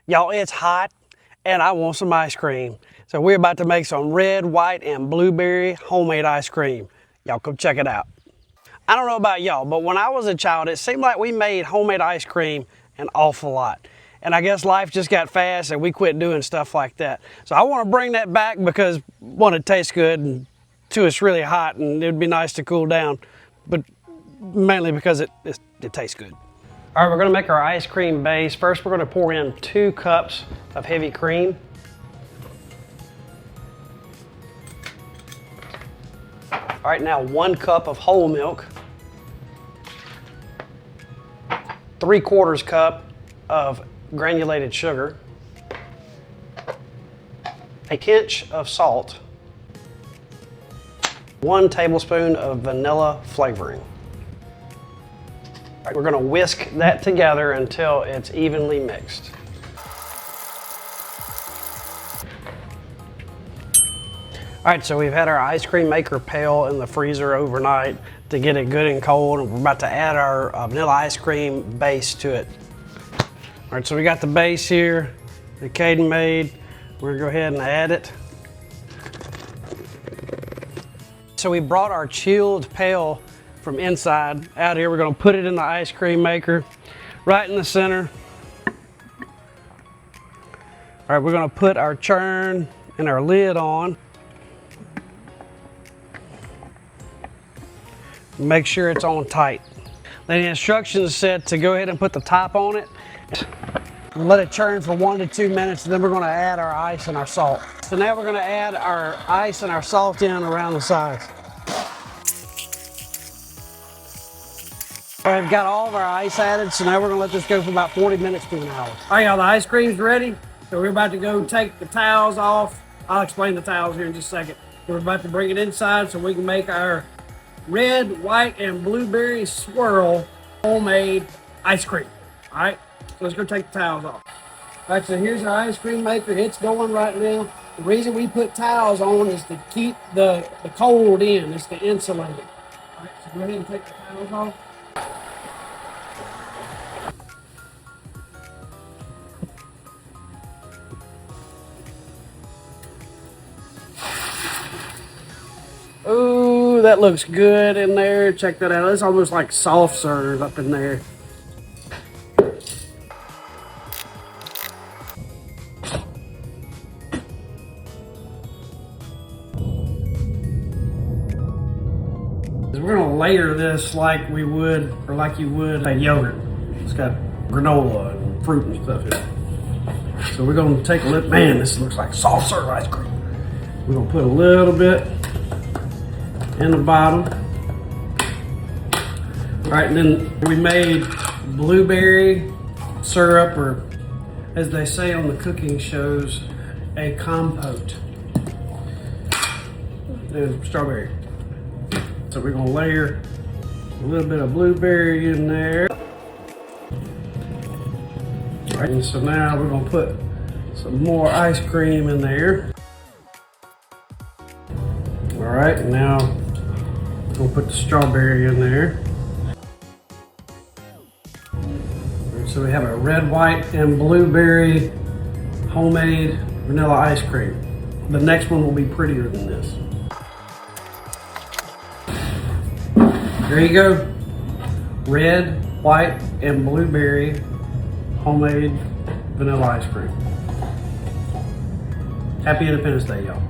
Y'all, it's hot and I want some ice cream. So we're about to make some red, white, and blueberry homemade ice cream. Y'all come check it out. I don't know about y'all, but when I was a child, it seemed like we made homemade ice cream an awful lot. And I guess life just got fast and we quit doing stuff like that. So I want to bring that back because one, it tastes good, and two, it's really hot and it would be nice to cool down, but mainly because it tastes good. All right, we're gonna make our ice cream base. First, we're gonna pour in 2 cups of heavy cream. All right, now 1 cup of whole milk. 3/4 cup of granulated sugar. A pinch of salt. 1 tablespoon of vanilla flavoring. We're going to whisk that together until it's evenly mixed. All right, so we've had our ice cream maker pail in the freezer overnight to get it good and cold, and we're about to add our vanilla ice cream base to it. All right, so we got the base here that Caden made. We're gonna go ahead and add it. So we brought our chilled pail from inside out here. We're gonna put it in the ice cream maker right in the center. All right, we're gonna put our churn and our lid on. Make sure it's on tight. Then the instructions said to go ahead and put the top on it. Let it churn for 1 to 2 minutes, and then we're gonna add our ice and our salt. So now we're gonna add our ice and our salt in around the sides. All right, I've got all of our ice added, so now we're gonna let this go for about 40 minutes to an hour. All right, y'all, the ice cream's ready. So we're about to go take the towels off. I'll explain the towels here in just a second. We're about to bring it inside so we can make our red, white, and blueberry swirl homemade ice cream. All right, so let's go take the towels off. All right, so here's our ice cream maker. It's going right now. The reason we put towels on is to keep the cold in. It's to insulate it. All right, so go ahead and take the towels off. Ooh, that looks good in there. Check that out. It's almost like soft serve up in there. We're gonna layer this like we would, or like you would a yogurt. It's got granola and fruit and stuff in it. So we're gonna take a look. Man, this looks like soft serve ice cream. We're gonna put a little bit in the bottom. All right, and then we made blueberry syrup, or as they say on the cooking shows, a compote. There's strawberry. So we're gonna layer a little bit of blueberry in there. All right, and so now we're gonna put some more ice cream in there. All right, and now we'll put the strawberry in there. So we have a red, white, and blueberry homemade vanilla ice cream. The next one will be prettier than this. There you go. Red, white, and blueberry homemade vanilla ice cream. Happy Independence Day, y'all.